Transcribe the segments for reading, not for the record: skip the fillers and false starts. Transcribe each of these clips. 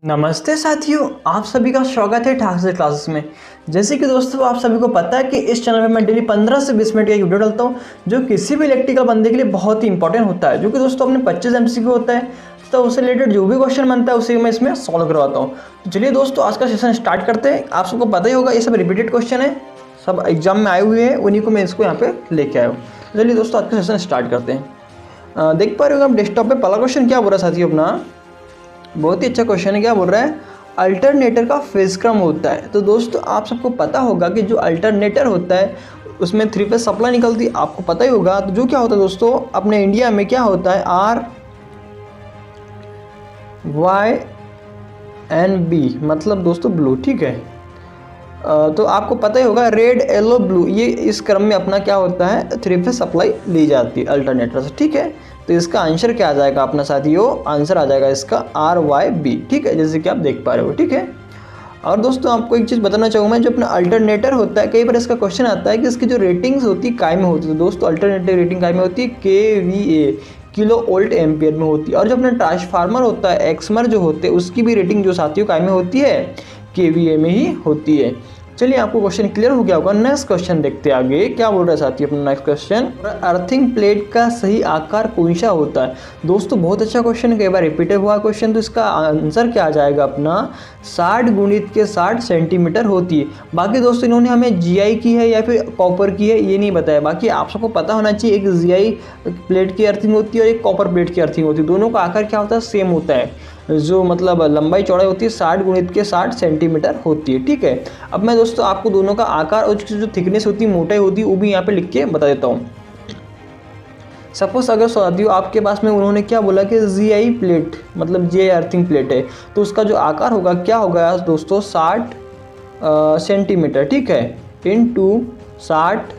नमस्ते साथियों, आप सभी का स्वागत है ठाकरे क्लासेस में। जैसे कि दोस्तों आप सभी को पता है कि इस चैनल में मैं डेली 15 से 20 मिनट का एक वीडियो डालता हूं जो किसी भी इलेक्ट्रिकल बंदे के लिए बहुत ही इंपॉर्टेंट होता है, जो कि दोस्तों अपने 25 MCQ होता है। तो उससे रिलेटेड जो भी क्वेश्चन बनता है उसे मैं इसमें सॉल्व करवाता हूँ। तो चलिए दोस्तों आज का सेशन स्टार्ट करते हैं। आप सबको पता ही होगा ये सब रिपीटेड क्वेश्चन है, सब एग्जाम में आए हुए हैं, उन्हीं को मैं इसको यहाँ पे लेके आया हूँ। तो चलिए दोस्तों आज का सेशन स्टार्ट करते हैं। देख पा रहे हो आप डेस्कटॉप पे पहला क्वेश्चन क्या बोल रहा है साथियों अपना, बहुत ही अच्छा क्वेश्चन है। क्या बोल रहा है, अल्टरनेटर का फेज क्रम होता है। तो दोस्तों आप सबको पता होगा कि जो अल्टरनेटर होता है उसमें 3 फेज सप्लाई निकलती है, आपको पता ही होगा। तो जो क्या होता है दोस्तों अपने इंडिया में क्या होता है, R Y N B मतलब दोस्तों ब्लू, ठीक है। तो आपको पता ही होगा रेड येलो ब्लू, ये इस क्रम में अपना क्या होता है 3 फेज सप्लाई ली जाती है अल्टरनेटर से, ठीक है। तो इसका आंसर क्या आ जाएगा अपना साथियों, आंसर आ जाएगा इसका RYB, ठीक है, जैसे कि आप देख पा रहे हो, ठीक है। और दोस्तों आपको एक चीज़ बताना चाहूँगा मैं, जो अपना अल्टरनेटर होता है कई बार इसका क्वेश्चन आता है कि इसकी जो रेटिंग्स होती है काय में होती है। तो दोस्तों अल्टरनेटर रेटिंग काय में होती है, KVA किलो वोल्ट एम्पियर में होती है। और जो अपना ट्रांसफार्मर होता है एक्समर जो होते हैं उसकी भी रेटिंग जो साथियों काय में होती है, KVA में ही होती है। चलिए आपको क्वेश्चन क्लियर हो गया होगा। नेक्स्ट क्वेश्चन देखते हैं आगे क्या बोल रहा है साथियों अपना नेक्स्ट क्वेश्चन, अर्थिंग प्लेट का सही आकार कौन सा होता है। दोस्तों बहुत अच्छा क्वेश्चन है, कई बार रिपीट हुआ क्वेश्चन। तो इसका आंसर क्या आ जाएगा अपना 60 गुणित के 60 सेंटीमीटर होती है। बाकी दोस्तों इन्होंने हमें GI की है या फिर कॉपर की है ये नहीं बताया। बाकी आप सबको पता होना चाहिए एक GI प्लेट की अर्थिंग होती है और एक कॉपर प्लेट की अर्थिंग होती है, दोनों का आकार क्या होता है सेम होता है। जो मतलब लंबाई चौड़ाई होती है 60 गुणित के 60 सेंटीमीटर होती है, ठीक है। अब मैं दोस्तों आपको दोनों का आकार और उसकी जो थिकनेस होती है मोटाई होती है वो भी यहाँ पे लिख के बता देता हूँ। सपोज अगर साथियों आपके पास में उन्होंने क्या बोला कि GI प्लेट मतलब GI अर्थिंग प्लेट है, तो उसका जो आकार होगा क्या होगा दोस्तों 60 सेंटीमीटर, ठीक है, इंटू 60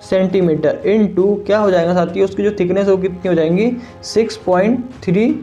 सेंटीमीटर इंटू क्या हो जाएगा साथियों, उसकी जो थिकनेस होगी कितनी हो जाएंगी 6.35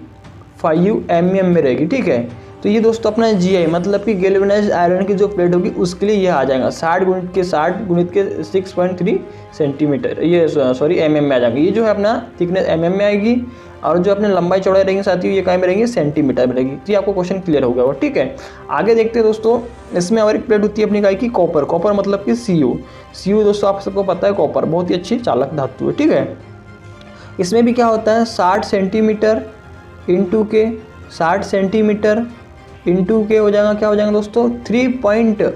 mm में रहेगी, ठीक है। तो ये दोस्तों अपना GI मतलब कि गैल्वेनाइज्ड आयरन की जो प्लेट होगी उसके लिए ये आ जाएगा 60 गुणित के 6.3 सेंटीमीटर, ये सॉरी mm में आ जाएगा। ये जो है अपना थिकनेस mm में आएगी और जो अपने लंबाई चौड़ाई रहेंगी साथियों ये कहाँ में रहेंगी सेंटीमीटर में रहेगी। तो ये आपको क्वेश्चन क्लियर हो गया वो, ठीक है। आगे देखते हैं दोस्तों, इसमें और एक प्लेट होती है अपनी काय की कॉपर। कॉपर मतलब कि CU दोस्तों आप सबको पता है कॉपर बहुत ही अच्छी चालक धातु है, ठीक है। इसमें भी क्या होता है 60 सेंटीमीटर इंटू के 60 सेंटीमीटर इंटू के हो जाएगा क्या हो जाएगा दोस्तों 3.18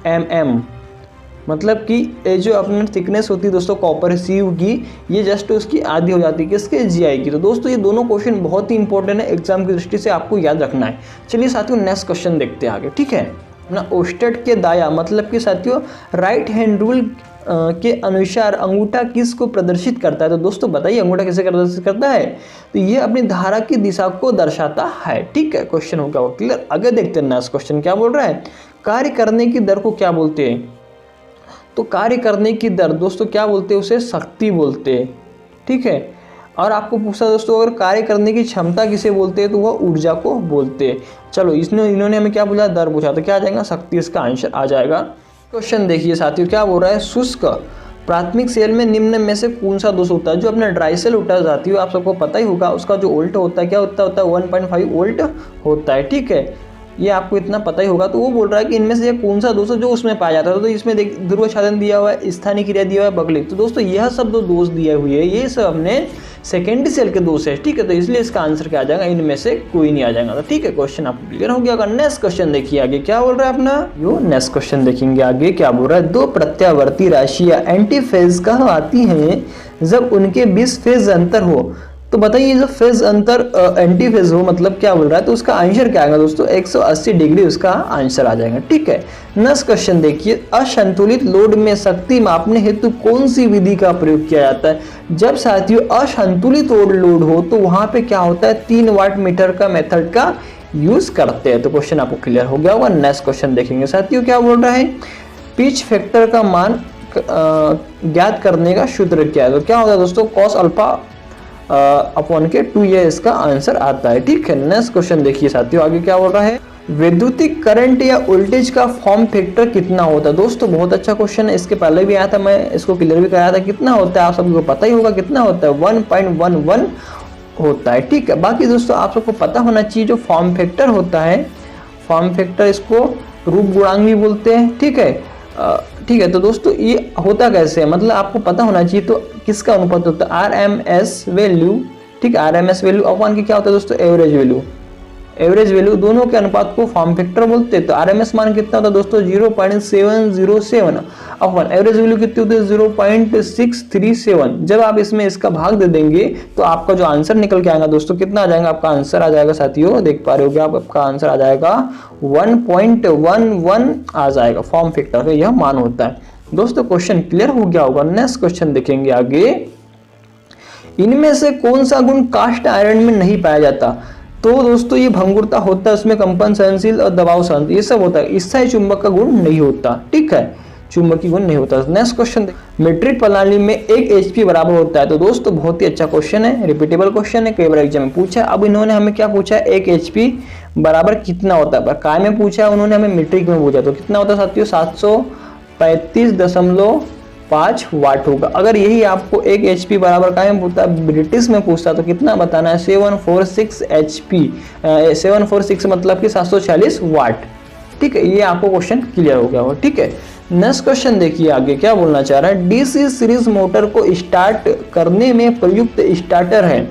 mm, मतलब कि ये जो अपनी थिकनेस होती है दोस्तों कॉपर CU की ये जस्ट उसकी आधी हो जाती है किसके GI की। तो दोस्तों ये दोनों क्वेश्चन बहुत ही इंपॉर्टेंट है, एग्जाम की दृष्टि से आपको याद रखना है। चलिए साथियों नेक्स्ट क्वेश्चन देखते हैं आगे, ठीक है। अपना ओस्टेट के दाया मतलब कि साथियों राइट हैंड रूल के अनुसार अंगूठा किस को प्रदर्शित करता है। तो दोस्तों बताइए अंगूठा किसे प्रदर्शित करता है, तो ये अपनी धारा की दिशा को दर्शाता है, ठीक है। क्वेश्चन होगा वो क्लियर। आगे देखते हैं नेक्स्ट क्वेश्चन क्या बोल रहा है, कार्य करने की दर को क्या बोलते हैं। तो कार्य करने की दर दोस्तों क्या बोलते हैं, उसे शक्ति बोलते हैं, ठीक है। और आपको पूछा दोस्तों अगर कार्य करने की क्षमता किसे बोलते हैं तो वह ऊर्जा को बोलते हैं। चलो इन्होंने हमें क्या पूछा, दर पूछा, तो क्या आ जाएगा शक्ति, इसका आंसर आ जाएगा। क्वेश्चन देखिए साथियों क्या बोल रहा है, शुष्क प्राथमिक सेल में निम्न में से कौन सा दोष होता है। जो अपना ड्राई सेल होता है साथियों आप सबको पता ही होगा उसका जो वोल्ट होता है क्या होता है 1.5 वोल्ट होता है, ठीक है। ये आपको इतना पता ही होगा। तो वो बोल रहा है कि इनमें से कौन सा दोष है जो उसमें पाया जाता है। तो इसमें देख ध्रुवच्छादन दिया हुआ है, स्थानीय क्रिया दिया हुआ है, बगलिक। तो दोस्तों यह सब जो दोष दिए हुए हैं ये सब हमने सेकेंडरी सेल के दोष है, ठीक है। तो इसलिए इसका आंसर क्या आ जाएगा, इनमें से कोई नहीं आ जाएगा। तो ठीक है क्वेश्चन आपको क्लियर हो गया। नेक्स्ट क्वेश्चन देखिए आगे क्या बोल रहा है अपना, यो नेक्स्ट क्वेश्चन देखेंगे आगे क्या बोल रहा है, दो प्रत्यावर्ती राशियां एंटी फेज कहलाती हैं जब उनके बीच फेज अंतर हो। तो बताइए जब फेज अंतर एंटी फेज हो मतलब क्या बोल रहा है, तो उसका आंसर क्या आएगा दोस्तों 180 डिग्री उसका आंसर आ जाएगा, ठीक है। नेक्स्ट क्वेश्चन देखिए, असंतुलित लोड में शक्ति मापने हेतु कौन सी विधि का प्रयोग किया जाता है। जब साथियों असंतुलित लोड हो तो वहां पे क्या होता है 3 वाट मीटर का मेथड का यूज करते हैं। तो क्वेश्चन आपको क्लियर हो गया होगा। नेक्स्ट क्वेश्चन देखेंगे साथियों क्या बोल रहा है, पिच फैक्टर का मान ज्ञात करने का सूत्र क्या है। तो क्या होता है दोस्तों cos अल्फा अपॉन के 2 ये इसका आंसर आता है, ठीक है। नेक्स्ट क्वेश्चन देखिए साथियों आगे क्या बोल रहा है, वैद्युतिक करंट या वोल्टेज का फॉर्म फैक्टर कितना होता है। दोस्तों बहुत अच्छा क्वेश्चन है, इसके पहले भी आया था, मैं इसको क्लियर भी कराया था। कितना होता है आप सबको पता ही होगा कितना होता है 1.11 होता है। ठीक है, बाकी दोस्तों आप सबको पता होना चाहिए जो फॉर्म फैक्टर होता है, फॉर्म फैक्टर इसको रूप गुणांक भी बोलते हैं। ठीक है, ठीक है। तो दोस्तों ये होता कैसे है, मतलब आपको पता होना चाहिए। तो किसका अनुपात होता है, RMS वैल्यू, ठीक है, RMS वैल्यू अपॉन के क्या होता है दोस्तों, एवरेज वैल्यू। एवरेज वैल्यू दोनों के अनुपात को फॉर्म फैक्टर बोलते हैं। तो RMS मान कितना होता है दोस्तों, 0.707 अपन एवरेज वैल्यू कितनी होती है, 0.637। जब आप इसमें इसका भाग दे देंगे तो आपका जो आंसर निकल के आएगा दोस्तों, कितना आ जाएगा, आपका आंसर आ जाएगा साथियों, देख पा रहे हो आप, आपका आंसर आ जाएगा 1.11 आ जाएगा। फॉर्म फैक्टर का यह मान होता है। दोस्तों क्वेश्चन क्लियर हो गया होगा। नेक्स्ट क्वेश्चन देखेंगे आगे, इनमें से कौन सा गुण कास्ट आयरन में नहीं पाया जाता। तो दोस्तों ये भंगुरता होता है, उसमें कंपन सहनशील और दबाव सहन ये सब होता है। स्थायी चुंबक का गुण नहीं होता। ठीक है, चुंबकीय गुण नहीं होता। नेक्स्ट क्वेश्चन, मीट्रिक प्रणाली में 1 HP बराबर होता है। तो दोस्तों बहुत ही अच्छा क्वेश्चन है, रिपीटेबल क्वेश्चन है, कई बार एग्जाम में पूछा है। अब इन्होंने हमें क्या पूछा है, 1 HP बराबर कितना होता है, काय में पूछा है उन्होंने, हमें मीट्रिक में पूछा। तो कितना होता है साथियों, 735.5 वाट होगा। अगर यही आपको 1 HP बराबर काय में पूछता, ब्रिटिश में पूछता, तो कितना बताना है, 746 HP, 746 मतलब कि 746 वाट। ठीक है, ये आपको क्वेश्चन क्लियर हो गया हो। ठीक है, नेक्स्ट क्वेश्चन देखिए आगे क्या बोलना चाह रहा है, DC सीरीज मोटर को स्टार्ट करने में प्रयुक्त स्टार्टर है।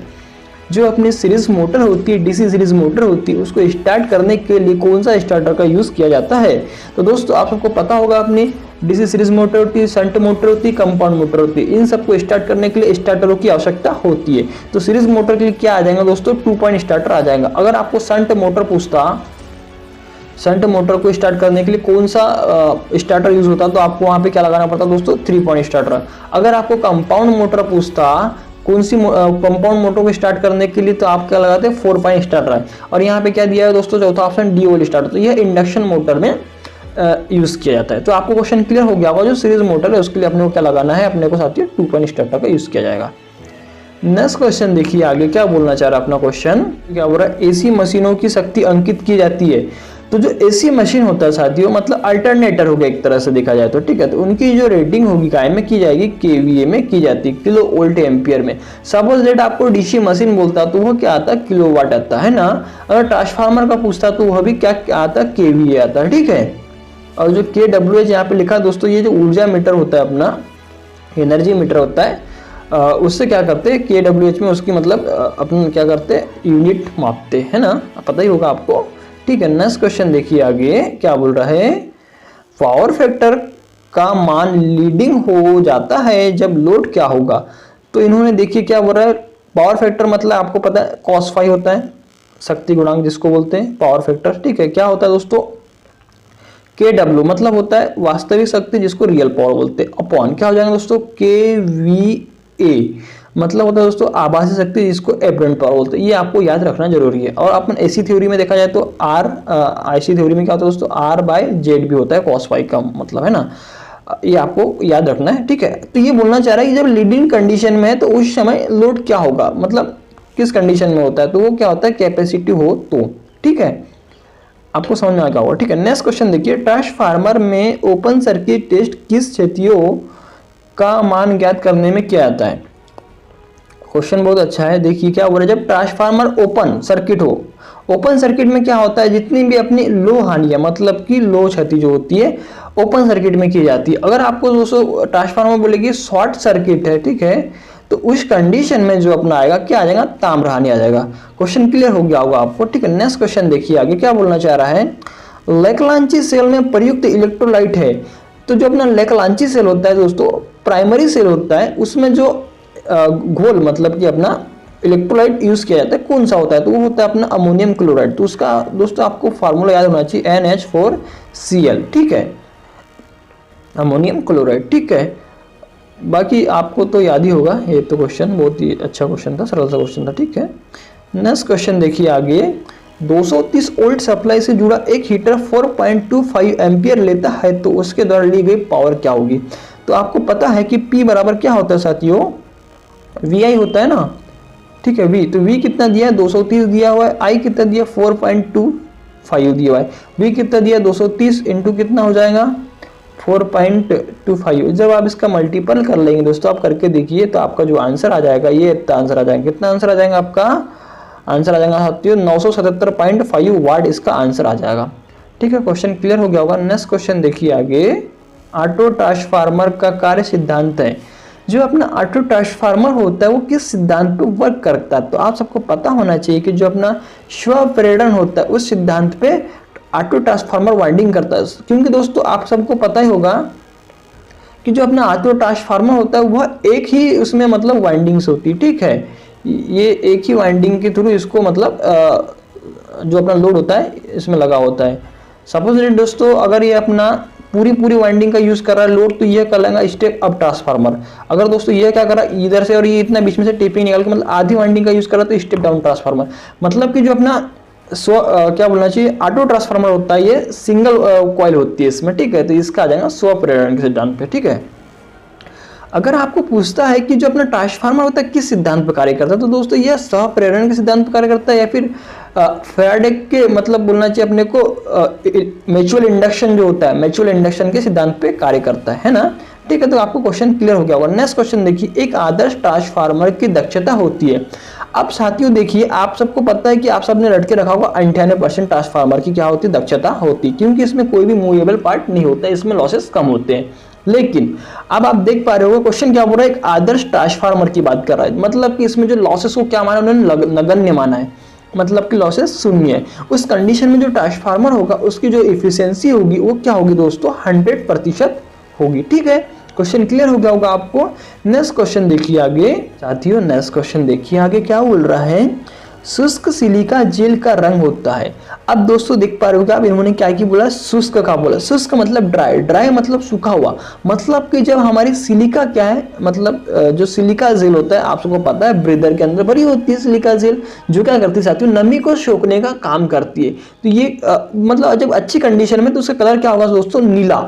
जो अपनी सीरीज मोटर होती है, DC सीरीज मोटर होती है, उसको स्टार्ट करने के लिए कौन सा स्टार्टर का यूज किया जाता है। तो दोस्तों आप सबको पता होगा, अपनी DC सीरीज मोटर होती है, शंट मोटर होती है, कंपाउंड मोटर होती है। इन सबको स्टार्ट करने के लिए स्टार्टरों की आवश्यकता होती है। तो सीरीज मोटर के लिए क्या आ जाएगा दोस्तों, 2 पॉइंट स्टार्टर आ जाएगा। अगर आपको शंट मोटर पूछता, शंट मोटर को स्टार्ट करने के लिए कौन सा स्टार्टर यूज होता, तो आपको वहां पे क्या लगाना पड़ता दोस्तों, 3 पॉइंट स्टार्टर। अगर आपको कंपाउंड मोटर पूछता, कौन सी कंपाउंड मोटर को स्टार्ट करने के लिए, तो आप क्या लगाते हैं, 4 पॉइंट स्टार्टर। और यहाँ पे क्या दिया है दोस्तों, चौथा ऑप्शन डी वाली स्टार्टर। तो यह इंडक्शन मोटर में यूज किया जाता है। तो आपको क्वेश्चन क्लियर हो गया होगा। जो सीरीज मोटर है उसके लिए अपने को क्या लगाना है, अपने को साथियों 2 पॉइंट स्टार्टर का यूज किया जाएगा। नेक्स्ट क्वेश्चन देखिए आगे क्या बोलना चाह रहा है अपना क्वेश्चन, क्या बोल रहा है, एसी मशीनों की शक्ति अंकित की जाती है। तो जो एसी मशीन होता है साथियों, मतलब अल्टरनेटर हो गया एक तरह से देखा जाए तो। ठीक है, तो उनकी जो रेटिंग होगी काय में की जाएगी, केवीए में की जाती है, किलो वोल्ट एम्पियर में। सपोज दैट आपको डीसी मशीन बोलता तो वो क्या आता, किलोवाट आता है ना। अगर ट्रांसफार्मर का पूछता तो वह भी क्या आता, केवीए आता है। ठीक है, और जो KWH यहाँ पे लिखा दोस्तों, ये जो ऊर्जा मीटर होता है अपना, एनर्जी मीटर होता है, उससे क्या करते हैं, KWH में उसकी मतलब अपन क्या करते हैं, यूनिट मापते हैं ना, पता ही होगा आपको। ठीक है, नेक्स्ट क्वेश्चन देखिए आगे क्या बोल रहा है, पावर फैक्टर का मान लीडिंग हो जाता है जब लोड क्या होगा। तो इन्होंने देखिए क्या बोल रहा है, पावर फैक्टर मतलब आपको पता है cos फाई होता है, शक्ति गुणांक जिसको बोलते हैं पावर फैक्टर। ठीक है, क्या होता है दोस्तों, KW मतलब होता है वास्तविक शक्ति जिसको रियल पावर बोलते हैं, अपॉन क्या हो जाएगा दोस्तों, KVA मतलब होता है दोस्तों आभासी शक्ति जिसको एपरेंट पावर बोलते हैं। ये आपको याद रखना जरूरी है। और अपन एसी थ्योरी में देखा जाए तो IC थ्योरी में क्या होता है दोस्तों, R/Z भी होता है, cos फाई का मतलब है ना, ये आपको याद रखना है। ठीक है, तो ये बोलना चाह रहा है कि जब लीडिंग कंडीशन में है तो उस समय लोड क्या होगा, मतलब किस कंडीशन में होता है, तो वो क्या होता है, कैपेसिटी हो तो। ठीक है, आपको समझ में आ गया होगा। ठीक है, नेक्स्ट क्वेश्चन देखिए, ट्रांसफार्मर में ओपन सर्किट टेस्ट किस क्षतियों का मान ज्ञात करने में किया जाता है। क्वेश्चन बहुत अच्छा है। देखिए क्या बोल रहा है, जब ट्रांसफार्मर ओपन सर्किट हो, ओपन सर्किट में क्या होता है, जितनी भी अपनी लो हानियां मतलब कि लो क्षति जो होती है ओपन सर्किट में की जाती है। अगर आपको दोस्तों ट्रांसफार्मर बोलेगी शॉर्ट सर्किट है, ठीक है, तो उस कंडीशन में जो अपना आएगा क्या आ जाएगा, ताम्र हानि आ जाएगा। क्वेश्चन क्लियर हो गया होगा आपको। ठीक है, नेक्स्ट क्वेश्चन देखिए आगे क्या बोलना चाह रहा है, लेकलांची सेल में प्रयुक्त इलेक्ट्रोलाइट है। तो जो अपना लेकलांची सेल होता है दोस्तों, प्राइमरी सेल होता है, उसमें जो घोल मतलब कि अपना इलेक्ट्रोलाइट यूज किया जाता है कौन सा होता है, तो वो होता है अपना अमोनियम क्लोराइड। तो उसका दोस्तों आपको फार्मूला याद होना चाहिए, NH4Cl। ठीक है, अमोनियम क्लोराइड। ठीक है, बाकी आपको तो याद ही होगा। ये तो क्वेश्चन बहुत ही अच्छा क्वेश्चन था, सरल सा क्वेश्चन था। ठीक है, नेक्स्ट क्वेश्चन देखिए आगे, 230 वोल्ट सप्लाई से जुड़ा एक हीटर 4.25 एम्पियर लेता है तो उसके द्वारा ली गई पावर क्या होगी। तो आपको पता है कि P बराबर क्या होता है साथियों, VI होता है ना। ठीक है, V तो V कितना दिया है, 230 दिया हुआ है, I कितना दिया 4.25 दिया हुआ है, V कितना दिया 230 इंटू कितना हो जाएगा 4.25। जब आप इसका मल्टीपल कर लेंगे दोस्तों, आप करके देखिए तो आपका जो आंसर आ जाएगा ये इतना आंसर आ जाएगा। कितना आंसर आ जाएगा आपका? आंसर आ जाएगा साथियों 977.5 वाट इसका आंसर आ जाएगा। ठीक है, क्वेश्चन क्लियर हो गया होगा। नेक्स्ट क्वेश्चन देखिए आगे। ऑटो ट्रांसफार्मर का कार्य सिद्धांत है। जो अपना ऑटो ट्रांसफार्मर होता है वो किस सिद्धांत पे वर्क करता है? तो आप सबको पता होना चाहिए कि जो अपना स्व प्रेरण होता है उस सिद्धांत पे ऑटो ट्रांसफार्मर वाइंडिंग करता है। क्योंकि दोस्तों आप सबको पता ही होगा कि जो अपना ऑटो ट्रांसफार्मर होता है वह एक ही उसमें मतलब वाइंडिंग्स होती है। ठीक है, ये एक ही वाइंडिंग के थ्रू इसको मतलब जो अपना लोड होता है इसमें लगा होता है। सपोज दोस्तों अगर ये अपना पूरी वाइंडिंग का यूज कर रहा है लोड, तो ये कर लेगा स्टेप अप ट्रांसफार्मर। अगर दोस्तों ये क्या कर रहा है इधर से और ये इतना बीच में से टेपिंग निकाल के मतलब आधी वाइंडिंग का यूज कर रहा है तो स्टेप डाउन ट्रांसफार्मर। मतलब कि जो अपना क्या बोलना चाहिए ऑटो ट्रांसफार्मर होता है ये सिंगल कॉइल होती है इसमें। ठीक है, तो इसका आ जाएगा स्व प्रेरण के सिद्धांत पे। ठीक है, अगर आपको पूछता है कि जो अपना ट्रांसफार्मर होता है किस सिद्धांत पर कार्य करता है, तो दोस्तों यह स्व प्रेरण के सिद्धांत पर कार्य करता है या फिर फैराडे के मतलब बोलना चाहिए अपने को म्यूचुअल इंडक्शन जो होता है म्यूचुअल इंडक्शन के सिद्धांत पे कार्य करता है ना। ठीक है, तो आपको क्वेश्चन क्लियर हो गया होगा। नेक्स्ट क्वेश्चन देखिए। एक आदर्श ट्रांसफार्मर की दक्षता होती है। अब साथियों देखिए, आप सबको पता है कि आप सबने रट के रखा होगा 98% ट्रांसफार्मर की क्या होती है दक्षता होती है, क्योंकि इसमें कोई भी मूवेबल पार्ट नहीं होता है, इसमें लॉसेस कम होते हैं। लेकिन अब आप देख पा रहे हो क्वेश्चन क्या बोल रहा है, एक आदर्श ट्रांसफार्मर की बात कर रहा है। मतलब कि इसमें जो लॉसेस को क्या माना उन्होंने नगण्य माना है, मतलब कि लॉसेस शून्य है। उस कंडीशन में जो ट्रांसफार्मर होगा उसकी जो इफिशियंसी होगी वो क्या होगी दोस्तों 100% होगी। ठीक है, क्वेश्चन क्लियर हो गया होगा आपको। नेक्स्ट क्वेश्चन देखिए आगे साथियों। नेक्स्ट क्वेश्चन देखिए आगे क्या बोल रहा है। शुष्क सिलिका जेल का रंग होता है। अब दोस्तों देख पा रहे हो कि आप इन्होंने क्या की बोला, शुष्क का बोला। शुष्क मतलब ड्राई, ड्राई मतलब सूखा हुआ। मतलब कि जब हमारी सिलिका क्या है, मतलब जो सिलिका जेल होता है आप सबको पता है ब्रीदर के अंदर भरी होती है सिलिका जेल, जो क्या करती है साथियों नमी को सोखने का काम करती है। तो ये मतलब जब अच्छी कंडीशन में तो उसका कलर क्या होगा दोस्तों नीला।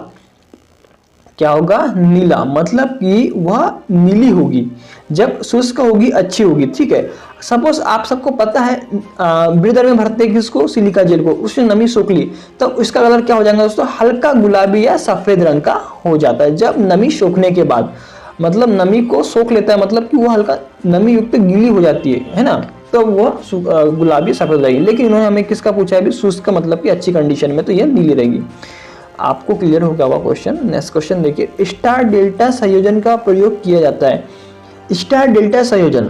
क्या होगा नीला, मतलब कि वह नीली होगी। जब शुष्क होगी अच्छी होगी। ठीक है, सपोज आप सबको पता है ब्रीदर में भरते हैं किसको सिलिका जेल को, उसने नमी सोख ली तो इसका कलर क्या हो जाएगा दोस्तों हल्का गुलाबी या सफेद रंग का हो जाता है। जब नमी सोखने के बाद मतलब नमी को सोख लेता है, मतलब कि वो हल्का नमी युक्त गीली हो जाती है ना, तो वो गुलाबी सफेद रहेगी। लेकिन इन्होंने हमें किसका पूछा है अभी, शुष्क का मतलब कि अच्छी कंडीशन में तो यह नीली रहेगी। आपको क्लियर हो गया होगा क्वेश्चन। नेक्स्ट क्वेश्चन देखिए। स्टार डेल्टा संयोजन का प्रयोग किया जाता है। स्टार डेल्टा संयोजन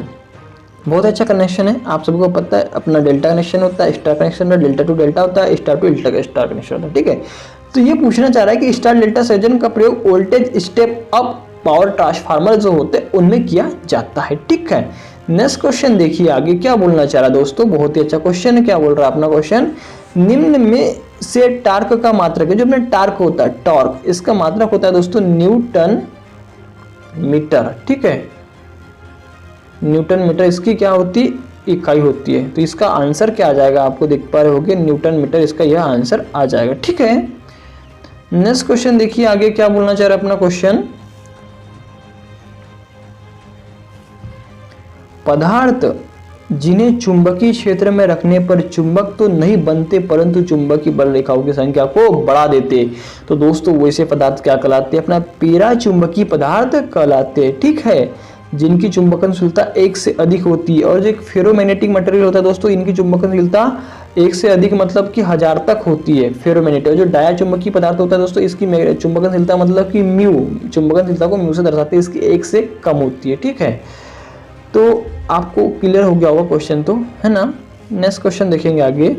बहुत अच्छा कनेक्शन है, आप सबको पता है। अपना डेल्टा कनेक्शन होता है, स्टार कनेक्शन में डेल्टा टू डेल्टा होता है, स्टार टू स्टार कनेक्शन होता है। ठीक है, तो ये पूछना चाह रहा है कि स्टार डेल्टा संयोजन का प्रयोग voltage step up power transformer जो होते हैं उनमें किया जाता है। ठीक है, नेक्स्ट क्वेश्चन देखिए आगे क्या बोलना चाह रहा है दोस्तों, बहुत ही अच्छा क्वेश्चन है। क्या बोल रहा है अपना क्वेश्चन, निम्न में से टार्क का मात्रक है। जो अपने टार्क होता है टॉर्क, इसका मात्रक होता है दोस्तों न्यूटन मीटर। ठीक है, न्यूटन मीटर इसकी क्या होती इकाई होती है। तो इसका आंसर क्या आ जाएगा, आपको देख पा रहे होगे न्यूटन मीटर इसका यह आंसर आ जाएगा। ठीक है, नेक्स्ट क्वेश्चन देखिए आगे क्या बोलना चाह रहा है अपना क्वेश्चन। पदार्थ जिन्हें चुंबकीय क्षेत्र में रखने पर चुंबक तो नहीं बनते परंतु चुंबकीय बल रेखाओं की संख्या को बढ़ा देते, तो दोस्तों वैसे पदार्थ क्या कहलाते हैं, अपना पैरा चुंबकीय पदार्थ कहलाते हैं। ठीक है, जिनकी चुंबकनशीलता 1 से अधिक होती है। और जो एक फेरोमैग्नेटिक मटेरियल होता है दोस्तों, इनकी चुंबकनशीलता 1 से अधिक मतलब कि 1000 तक होती है फेरोमैग्नेटिक। जो डाया चुंबकीय पदार्थ होता है दोस्तों, इसकी चुंबकनशीलता मतलब कि म्यू, चुंबकनशीलता को म्यू से दर्शाते हैं, इसकी 1 से कम होती है। ठीक है, तो आपको क्लियर हो गया होगा क्वेश्चन तो, है ना। नेक्स्ट क्वेश्चन देखेंगे आगे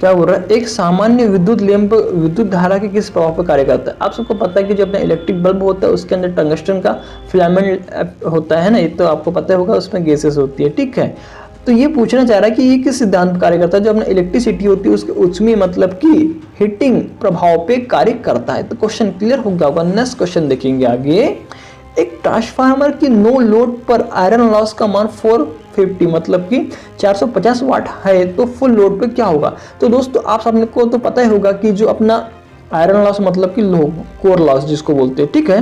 क्या बोल रहा है। एक सामान्य विद्युत लैंप विद्युत धारा के किस प्रभाव पर कार्य करता है। आप सबको पता है कि जो अपना इलेक्ट्रिक बल्ब होता है उसके अंदर टंगस्टन का फिलामेंट होता है ना, ये तो आपको पता होगा, उसमें गैसेस होती है। ठीक है, तो ये पूछना चाह रहा है कि ये किस सिद्धांत पर कार्य करता है। जो अपना इलेक्ट्रिसिटी होती है उसके उष्मीय मतलब कि हीटिंग प्रभाव पे कार्य करता है। तो क्वेश्चन क्लियर हो गया होगा। नेक्स्ट क्वेश्चन देखेंगे आगे। एक ट्रांसफार्मर की नो लोड पर आयरन लॉस का मान 450 मतलब कि 450 वाट है, तो फुल लोड पे क्या होगा। तो दोस्तों आप सबने को तो पता ही होगा कि जो अपना आयरन लॉस मतलब कि लो कोर लॉस जिसको बोलते हैं। ठीक है,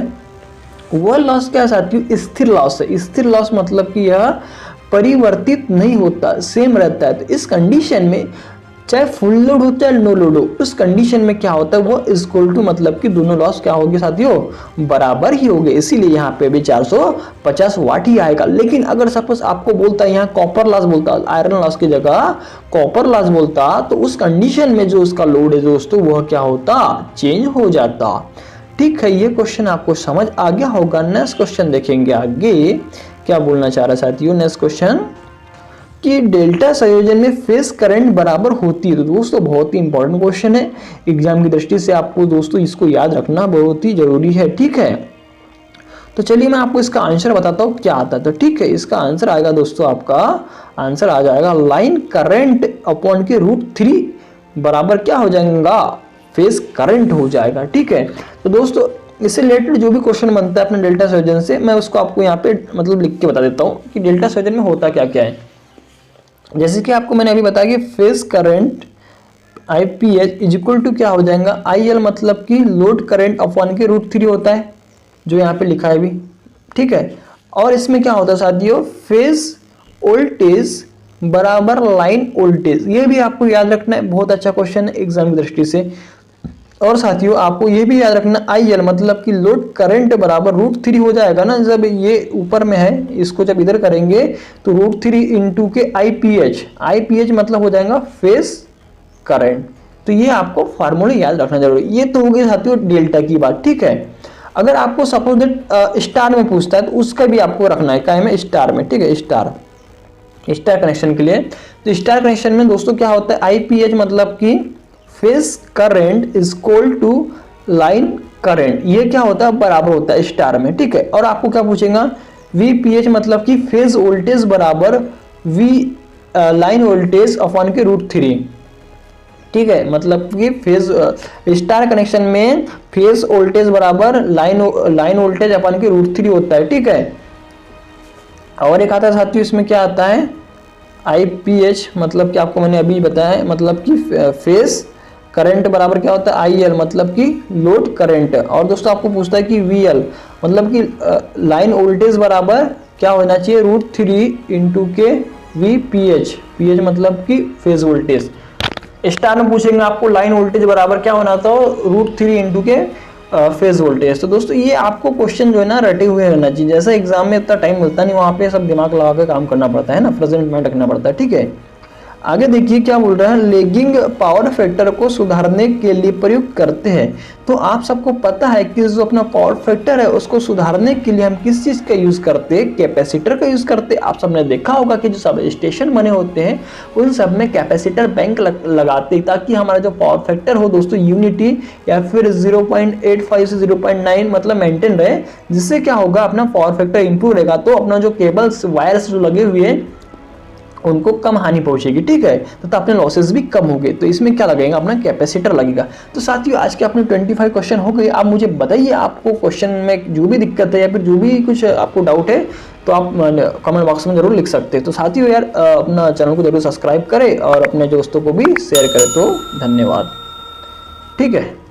वह लॉस क्या साथियों स्थिर लॉस है। स्थिर लॉस मतलब कि यह परिवर्तित नहीं होता, सेम रहता है। तो इस कंडीशन में चाहे फुल लोड हो चाहे नो लोड हो, उस कंडीशन में क्या होता है वो इक्वल टू, मतलब कि दोनों लॉस क्या होगी साथियों, बराबर ही होंगे। इसीलिए यहाँ पे भी 450 वाट ही आएगा। लेकिन अगर सपोज आपको बोलता है यहाँ कॉपर लॉस बोलता, आयरन लॉस की जगह कॉपर लॉस बोलता, तो उस कंडीशन में जो उसका लोड है दोस्तों वह क्या होता, चेंज हो जाता। ठीक है, ये क्वेश्चन आपको समझ आ गया होगा। नेक्स्ट क्वेश्चन देखेंगे आगे क्या बोलना चाह रहा है साथियों। नेक्स्ट क्वेश्चन कि डेल्टा संयोजन में फेज करंट बराबर होती है। तो दोस्तों बहुत ही इंपॉर्टेंट क्वेश्चन है, एग्जाम की दृष्टि से आपको दोस्तों इसको याद रखना बहुत ही जरूरी है। ठीक है, तो चलिए मैं आपको इसका आंसर बताता हूँ क्या आता है। तो ठीक है, इसका आंसर आएगा दोस्तों, आपका आंसर आ जाएगा लाइन करंट अपॉन के √3 बराबर क्या हो जाएगा, फेज करंट हो जाएगा। ठीक है, तो दोस्तों इससे रिलेटेड जो भी क्वेश्चन बनता है अपने डेल्टा संयोजन से, मैं उसको आपको यहाँ पे मतलब लिख के बता देता हूँ कि डेल्टा संयोजन में होता क्या क्या है। जैसे कि आपको मैंने अभी बताया कि phase current IPH is equal to क्या हो जाएगा, IL मतलब कि लोड करंट अपॉन के √3 होता है, जो यहाँ पे लिखा है भी। ठीक है, और इसमें क्या होता है साथियों, फेज वोल्टेज बराबर लाइन वोल्टेज। ये भी आपको याद रखना है, बहुत अच्छा क्वेश्चन है एग्जाम की दृष्टि से। और साथियों आपको ये भी याद रखना IL मतलब कि लोड करंट बराबर √3 हो जाएगा ना, जब ये ऊपर में है इसको जब इधर करेंगे तो √3 इंटू के IPH मतलब हो जाएगा फेज करंट। तो ये आपको फार्मूले याद रखना जरूरी। ये तो हो गई साथियों डेल्टा की बात। ठीक है, अगर आपको सपोज दैट स्टार में पूछता है तो उसका भी आपको रखना है, क्या में स्टार में। ठीक है, स्टार कनेक्शन के लिए, तो स्टार कनेक्शन में दोस्तों क्या होता है, IPH मतलब कि phase current is equal to line current, ये क्या होता है बराबर होता है स्टार में। ठीक है, और आपको क्या पूछेगा, VPH मतलब कि फेज वोल्टेज बराबर लाइन वोल्टेज अपॉन के √3। ठीक है, मतलब कि फेज स्टार कनेक्शन में फेज वोल्टेज बराबर लाइन वोल्टेज अपॉन के √3 होता है। ठीक है, और एक आता है साथियों इसमें क्या आता है, IPH मतलब कि आपको मैंने अभी बताया है, मतलब कि फेज करंट बराबर क्या होता है, IL मतलब कि लोड करंट। और दोस्तों आपको पूछता है कि VL मतलब कि लाइन वोल्टेज बराबर क्या होना चाहिए, √3 इंटू के VPH मतलब कि फेज वोल्टेज। स्टार में पूछेंगे आपको लाइन वोल्टेज बराबर क्या होना था, √3 इंटू के फेज वोल्टेज। तो दोस्तों ये आपको क्वेश्चन जो है ना रटे हुए रहना चाहिए। जैसे एग्जाम में इतना टाइम मिलता नहीं, वहाँ पे सब दिमाग लगा के काम करना पड़ता है ना, प्रेजेंट में रखना पड़ता है। ठीक है, आगे देखिए क्या बोल रहा है, लेगिंग पावर फैक्टर को सुधारने के लिए प्रयुक्त करते हैं। तो आप सबको पता है कि जो अपना पावर फैक्टर है उसको सुधारने के लिए हम किस चीज का यूज करते हैं, कैपेसिटर का यूज करते हैं। आप सबने देखा होगा कि जो सब स्टेशन बने होते हैं उन सब में कैपेसिटर बैंक लगाते हैं, ताकि हमारा जो पावर फैक्टर हो दोस्तों यूनिटी या फिर 0.85 से 0.9 मतलब मेंटेन रहे, जिससे क्या होगा अपना पावर फैक्टर इंप्रूव रहेगा। तो अपना जो केबल्स वायर्स जो लगे हुए हैं उनको कम हानि पहुंचेगी। ठीक है, तो अपने लॉसेस भी कम होंगे। तो इसमें क्या लगेगा, अपना कैपेसिटर लगेगा। तो साथियों आज के अपने 25 क्वेश्चन हो गए। आप मुझे बताइए आपको क्वेश्चन में जो भी दिक्कत है या फिर जो भी कुछ आपको डाउट है तो आप कमेंट बॉक्स में जरूर लिख सकते हैं। तो साथियों यार अपना चैनल को जरूर सब्सक्राइब करें और अपने दोस्तों को भी शेयर करें। तो धन्यवाद। ठीक है।